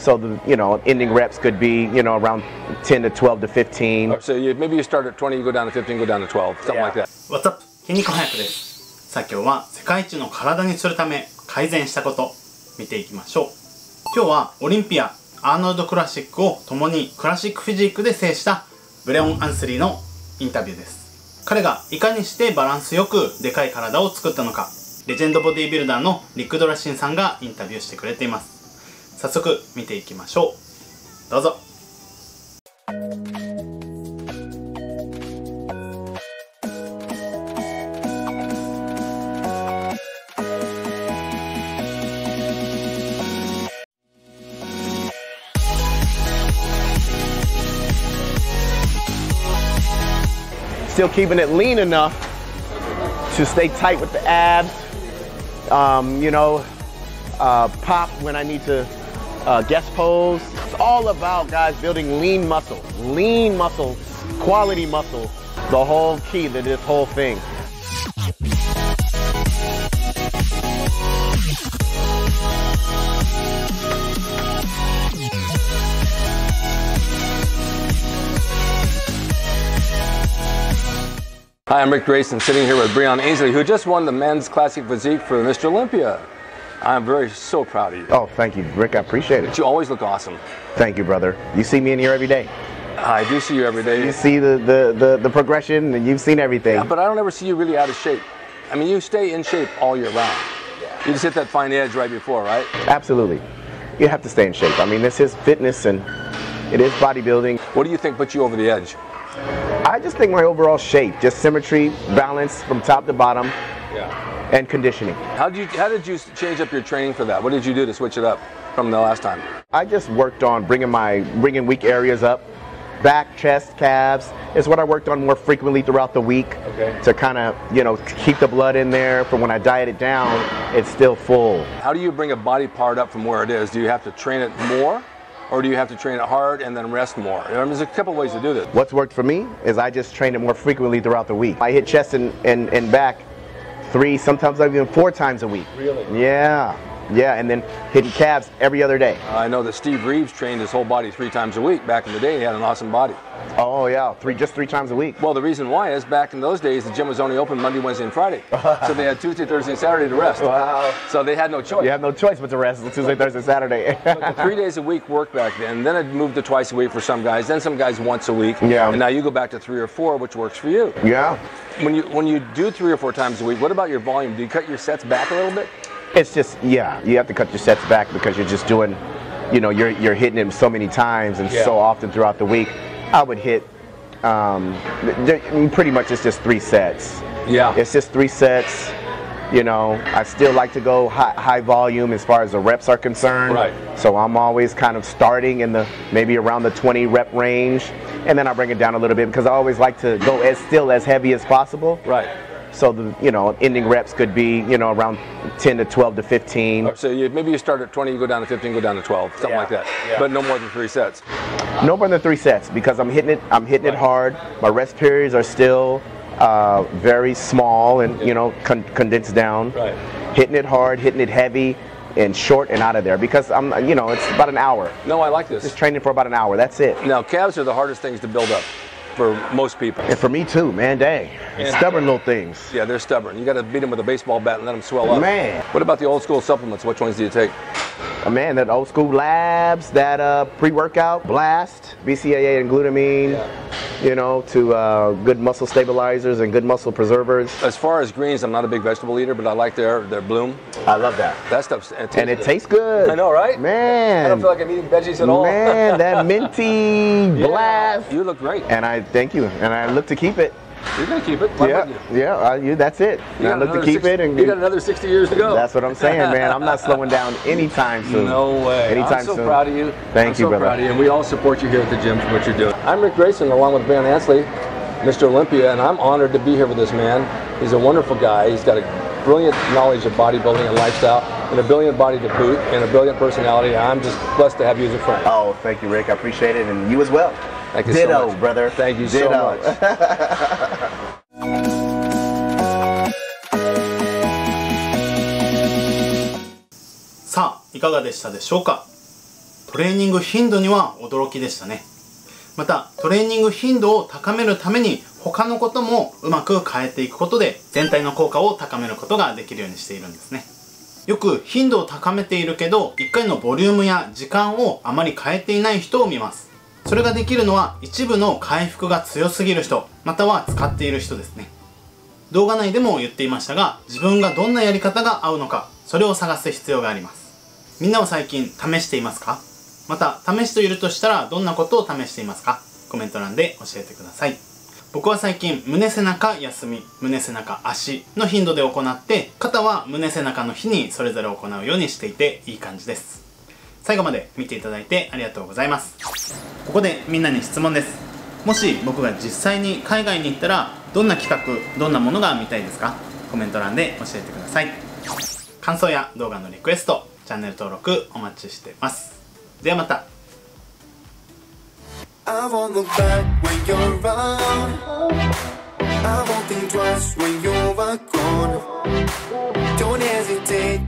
So the ending reps could be around 10 to 12 to 15. So maybe you start at 20, you go down to 15, go down to 12, something like that. What's up? 筋肉翻訳です。さあ今日は世界一の体にするため改善したこと見ていきましょう。今日はオリンピア、アーノルドクラシックを共にクラシックフィジークで制したブレオン・アンスリーのインタビューです。彼がいかにしてバランスよくでかい体を作ったのか、レジェンドボディビルダーのリック・ドラシンさんがインタビューしてくれています。早速見ていきましょう。どうぞ。Still keeping it lean enough to stay tight with the abs. Pop when I need to guest pose. It's all about, guys, building lean muscle, quality muscle. The whole key to this whole thing. Hi, I'm Rick Grayson, sitting here with Breon Ainsley, who just won the men's classic physique for Mr. Olympia. I'm so proud of you. Oh, thank you, Rick. I appreciate it. You always look awesome. Thank you, brother. You see me in here every day. I do see you every day. You see the progression, and you've seen everything. Yeah, but I don't ever see you really out of shape. I mean, you stay in shape all year round. You just hit that fine edge right before, right? Absolutely. You have to stay in shape. I mean, this is fitness and it is bodybuilding. What do you think puts you over the edge? I just think my overall shape, just symmetry, balance from top to bottom, and conditioning. How did you change up your training for that? What did you do to switch it up from the last time? I just worked on bringing weak areas up. Back, chest, calves is what I worked on more frequently throughout the week to kind of, keep the blood in there. For when I diet it down, it's still full. How do you bring a body part up from where it is? Do you have to train it more? Or do you have to train it hard and then rest more? I mean, there's a couple ways to do this. What's worked for me is I just train it more frequently throughout the week. I hit chest and back 3, sometimes even 4 times a week. Really? Yeah, and then hitting calves every other day. I know that Steve Reeves trained his whole body 3 times a week. Back in the day, he had an awesome body. Oh yeah, just 3 times a week. Well, the reason why is back in those days, the gym was only open Monday, Wednesday, and Friday. So they had Tuesday, Thursday, and Saturday to rest. Wow. So they had no choice. You have no choice but to rest Tuesday, Thursday, Saturday. But 3 days a week work back then. Then it moved to twice a week for some guys. Then some guys once a week. Yeah. And now you go back to 3 or 4, which works for you. Yeah. When you do 3 or 4 times a week, what about your volume? Do you cut your sets back a little bit? It's just, you have to cut your sets back because you're just doing, you're hitting them so many times and so often throughout the week. I would hit, pretty much it's just 3 sets. Yeah. It's just 3 sets. I still like to go high volume as far as the reps are concerned. Right. So I'm always kind of starting in maybe around the 20 rep range, and then I bring it down a little bit because I always like to go as heavy as possible. Right. So the ending reps could be around 10 to 12 to 15. So maybe you start at 20, you go down to 15, go down to 12, something like that. Yeah. But no more than 3 sets. No more than 3 sets because I'm hitting it hard. My rest periods are still very small and condensed down. Right. Hitting it hard, hitting it heavy, and short and out of there because it's about an hour. No, I like this. Just training for about an hour. That's it. Now calves are the hardest things to build up for most people. And for me too, man. Dang, stubborn little things. Yeah, they're stubborn. You got to beat them with a baseball bat and let them swell up. Man. What about the old school supplements? Which ones do you take? Man, that old school labs, that pre-workout blast, BCAA and glutamine, to good muscle stabilizers and good muscle preservers. As far as greens, I'm not a big vegetable eater, but I like their bloom. I love that. That stuff's it tastes good. I know, right? Man. I don't feel like I'm eating veggies at all. Man, that minty blast. You look great. And I thank you, and I look to keep it. You're gonna keep it. Why wouldn't you? That's it. I look to keep it, and you got another 60 years to go. That's what I'm saying, man. I'm not slowing down anytime soon. No way. Anytime soon. I'm so proud of you. Thank you, brother. I'm so proud of you, and we all support you here at the gym for what you're doing. I'm Rick Grayson, along with Breon Ainsley, Mr. Olympia, and I'm honored to be here with this man. He's a wonderful guy. He's got a brilliant knowledge of bodybuilding and lifestyle, and a brilliant body to boot, and a brilliant personality. I'm just blessed to have you as a friend. Oh, thank you, Rick. I appreciate it, and you as well. Thank you Ditto, so much. brother. Thank you Ditto. so much. さあいかがでしたでしょうか。トレーニング頻度には驚きでしたね。またトレーニング頻度を高めるために他のこともうまく変えていくことで全体の効果を高めることができるようにしているんですね。よく頻度を高めているけど1回のボリュームや時間をあまり変えていない人を見ます。それができるのは一部の回復が強すぎる人または使っている人ですね。動画内でも言っていましたが、自分がどんなやり方が合うのかそれを探す必要があります。みんなは最近試していますか？また試しているとしたらどんなことを試していますか？コメント欄で教えてください。僕は最近胸背中休み、胸背中足の頻度で行って、肩は胸背中の日にそれぞれ行うようにしていていい感じです。最後まで見ていただいてありがとうございます。ここでみんなに質問です。もし僕が実際に海外に行ったらどんな企画、どんなものが見たいですか？コメント欄で教えてください。感想や動画のリクエスト、チャンネル登録お待ちしてます。ではまた。I won't look back when you're around. I won't think twice when you're gone. Don't hesitate.